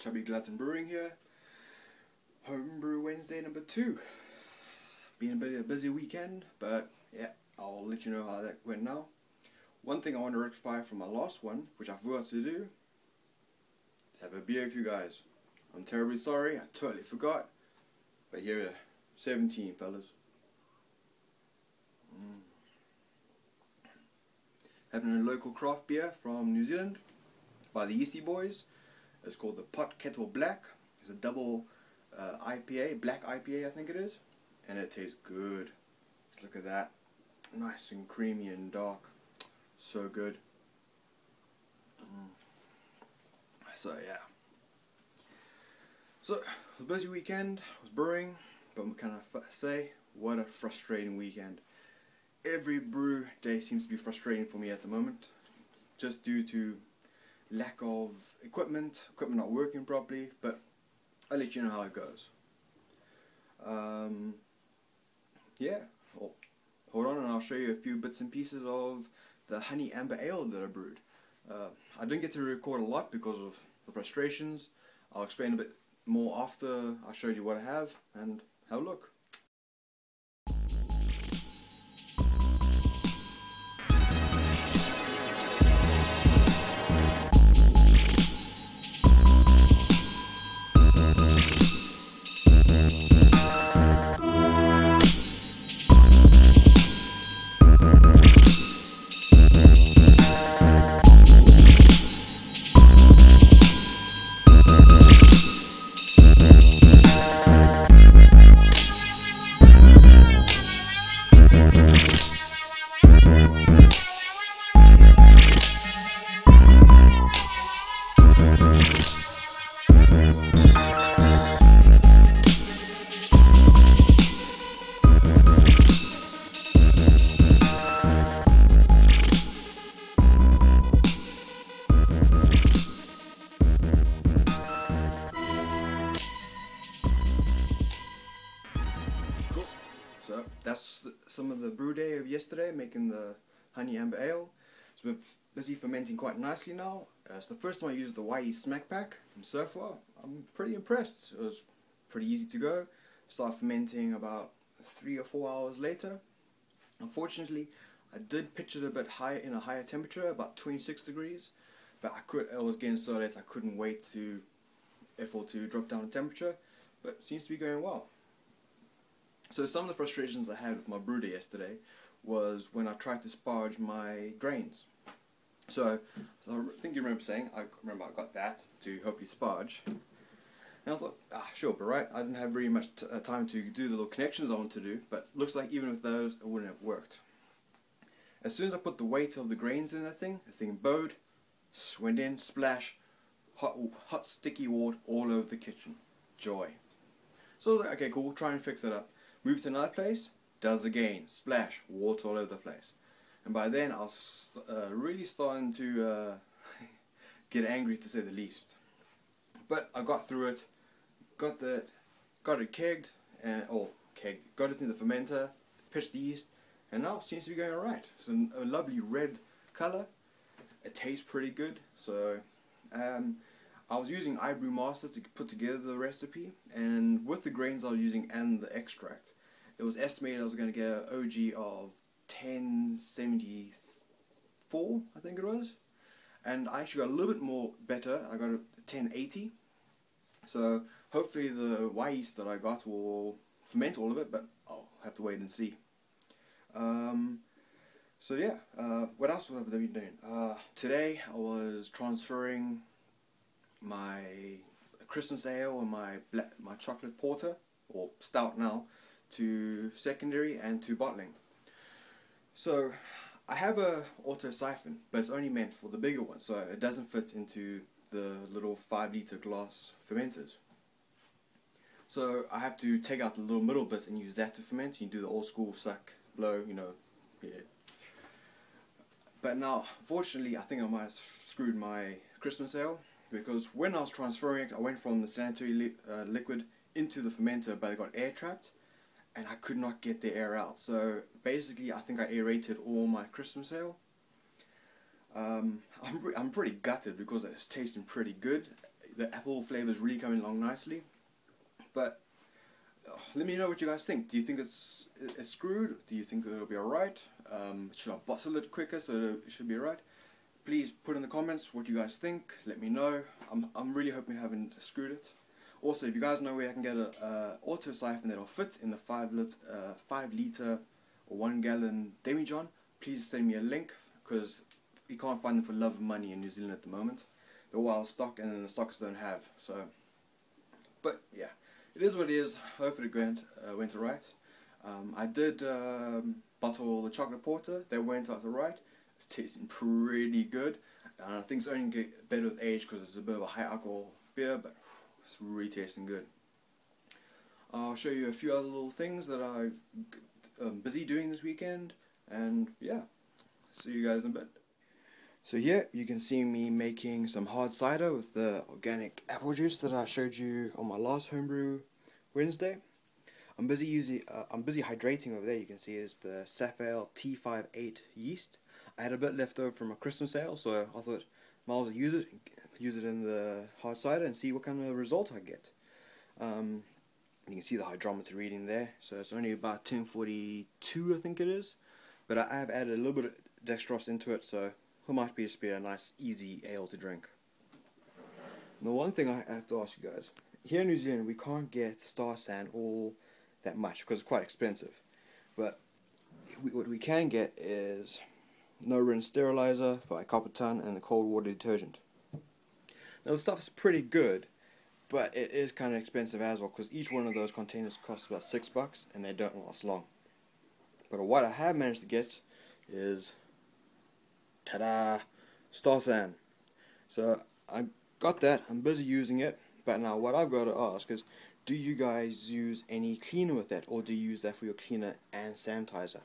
Chubby Glutton Brewing here. Homebrew Wednesday number 2. Been a bit of a busy weekend, but yeah, I'll let you know how that went now. One thing I want to rectify from my last one, which I forgot to do, is have a beer with you guys. I'm terribly sorry, I totally forgot. But here we are, 17 fellas. Having a local craft beer from New Zealand by the Yeasty Boys. It's called the Pot Kettle Black. It's a double IPA, black IPA I think it is, and it tastes good. Just look at that, nice and creamy and dark, so good. So yeah. So it was a busy weekend. I was brewing, but what can I say? What a frustrating weekend. Every brew day seems to be frustrating for me at the moment, just due to lack of equipment not working properly, but I'll let you know how it goes. Yeah, hold on and I'll show you a few bits and pieces of the honey amber ale that I brewed. I didn't get to record a lot because of the frustrations. I'll explain a bit more after I showed you what I have, and have a look. So that's some of the brew day of yesterday, making the honey amber ale. It's been busy fermenting quite nicely now. It's the first time I used the YE Smack Pack, and so far I'm pretty impressed. It was pretty easy to go. Started fermenting about 3 or 4 hours later. Unfortunately, I did pitch it a bit higher in a higher temperature, about 26 degrees, but it was getting so late I couldn't wait to drop down the temperature, but it seems to be going well. So some of the frustrations I had with my brew day yesterday was when I tried to sparge my grains. So I think you remember saying, I got that to hopefully sparge. And I thought, sure, but right, I didn't have very much time to do the little connections I wanted to do, but looks like even with those, it wouldn't have worked. As soon as I put the weight of the grains in the thing bowed, went in, splash, hot sticky water all over the kitchen. Joy. So I was like, okay, cool, try and fix it up. Move to another place, does again, splash, water all over the place. And by then I was really starting to get angry, to say the least. But I got through it, got it kegged, got it in the fermenter, pitched the yeast, and now it seems to be going alright. It's a lovely red colour, it tastes pretty good. So I was using iBrew Master to put together the recipe, and with the grains I was using and the extract, it was estimated I was going to get an OG of 1074, I think it was, and I actually got a little bit more better. I got a 1080, so hopefully the Y yeast that I got will ferment all of it, but I'll have to wait and see. So yeah, what else have I been doing? Today I was transferring my Christmas ale and my chocolate porter, or stout now, to secondary and to bottling. So I have a auto siphon, but it's only meant for the bigger one, so it doesn't fit into the little 5-litre glass fermenters. So I have to take out the little middle bit and use that to ferment. You do the old school suck, blow, you know. Yeah. But now, fortunately, I think I might have screwed my Christmas ale, because when I was transferring it, I went from the sanitary liquid into the fermenter, but it got air trapped, and I could not get the air out. So basically, I think I aerated all my Christmas ale. I'm pretty gutted because it's tasting pretty good. the apple flavor is really coming along nicely. But let me know what you guys think. Do you think it's screwed? Do you think it'll be alright? Should I bottle it quicker so it should be alright? Please put in the comments what you guys think. Let me know. I'm really hoping I haven't screwed it. Also, if you guys know where I can get a auto siphon that'll fit in the 5 litre or 1 gallon demijohn, please send me a link, because you can't find them for love of money in New Zealand at the moment. They're all out of stock, and then the stockers don't have. So, but yeah, it is what it is. Hopefully it went alright. I did bottle the chocolate porter. They went out alright. It's tasting pretty good. I think it's only get better with age because it's a bit of a high alcohol beer, but it's really tasting good. I'll show you a few other little things that I'm busy doing this weekend, and yeah, see you guys in a bit. So here you can see me making some hard cider with the organic apple juice that I showed you on my last homebrew Wednesday. I'm busy hydrating over there. You can see is the Sapphire T58 yeast. I had a bit left over from a Christmas ale, so I thought might as well use it in the hard cider and see what kind of result I get. You can see the hydrometer reading there, so it's only about 1042 I think it is, but I have added a little bit of dextrose into it, so it might just be a nice easy ale to drink. Now, one thing I have to ask you guys, here in New Zealand we can't get Star San all that much because it's quite expensive, but what we can get is no rinse sterilizer by Copperton and the cold water detergent. Now the stuff is pretty good, but it is kind of expensive as well, because each one of those containers costs about $6 and they don't last long. But what I have managed to get is, ta-da, Star San. So I got that, I'm busy using it, but now what I've got to ask is, do you guys use any cleaner with that, or do you use that for your cleaner and sanitizer?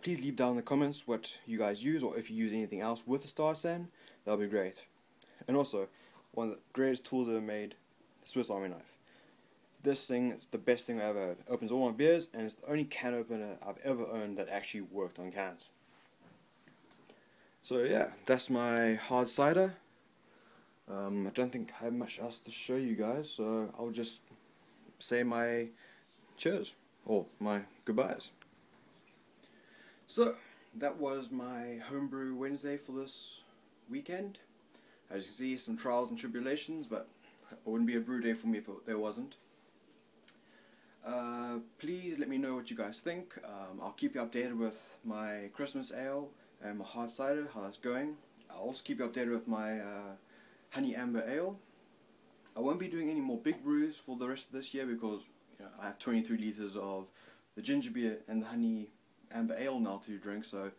Please leave down in the comments what you guys use, or if you use anything else with the Star San, that'll be great. And also, one of the greatest tools ever made, Swiss Army knife. This thing is the best thing I ever had. It opens all my beers, and it's the only can opener I've ever owned that actually worked on cans. So yeah, that's my hard cider. I don't think I have much else to show you guys, so I'll just say my cheers, or my goodbyes. So, that was my homebrew Wednesday for this weekend. As you can see, some trials and tribulations, but it wouldn't be a brew day for me if there wasn't. Please let me know what you guys think. I'll keep you updated with my Christmas ale and my hard cider, how that's going. I'll also keep you updated with my honey amber ale. I won't be doing any more big brews for the rest of this year because I have 23 litres of the ginger beer and the honey amber ale now to drink, so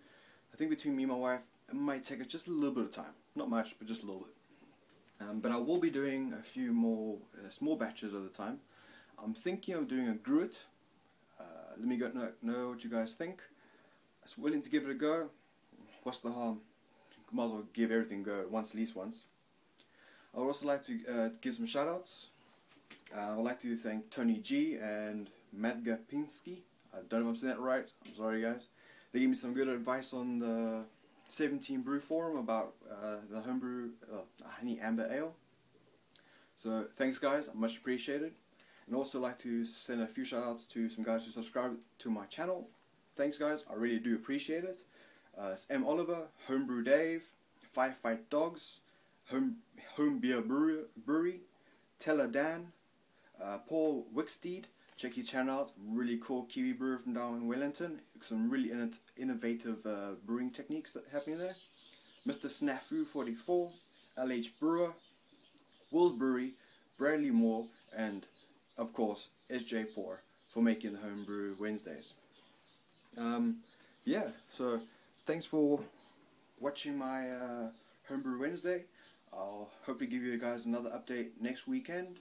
I think between me and my wife it might take us just a little bit of time. Not much, but just a little bit. But I will be doing a few more small batches at a time. I'm thinking of doing a gruit. Let me know what you guys think. I'm willing to give it a go. What's the harm? Might as well give everything a go at least once. I would also like to give some shout outs. I would like to thank Tony G and Madga Pinsky. I don't know if I'm saying that right. I'm sorry guys. They gave me some good advice on the 17 Brew Forum about the homebrew honey amber ale. So thanks guys, I much appreciated. And also like to send a few shout outs to some guys who subscribe to my channel. Thanks guys, I really do appreciate it. It's M. Oliver, Homebrew Dave, Fight Dogs, Home Beer Brewery, Teller Dan, Paul Wicksteed. Check his channel out, really cool Kiwi brewer from down in Wellington. Some really innovative brewing techniques that happening there. Mr. Snafu44, LH Brewer, Will's Brewery, Bradley Moore, and of course SJ Poor for making the homebrew Wednesdays. Yeah, so thanks for watching my homebrew Wednesday. I'll hopefully give you guys another update next weekend.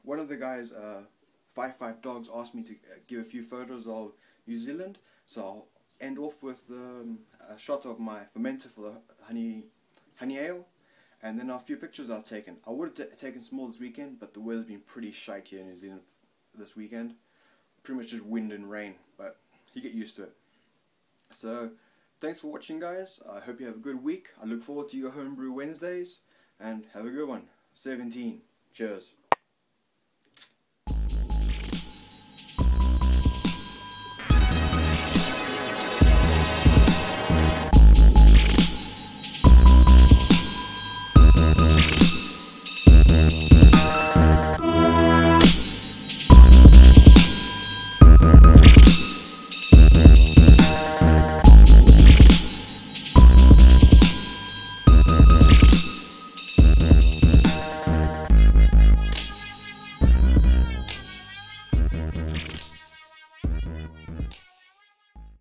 One of the guys, Five Dogs, asked me to give a few photos of New Zealand, so I'll end off with a shot of my fermenter for the honey ale, and then a few pictures I've taken. I would have taken some more this weekend, but the weather's been pretty shite here in New Zealand this weekend. Pretty much just wind and rain, but you get used to it. So thanks for watching, guys. I hope you have a good week. I look forward to your homebrew Wednesdays, and have a good one. 17. Cheers.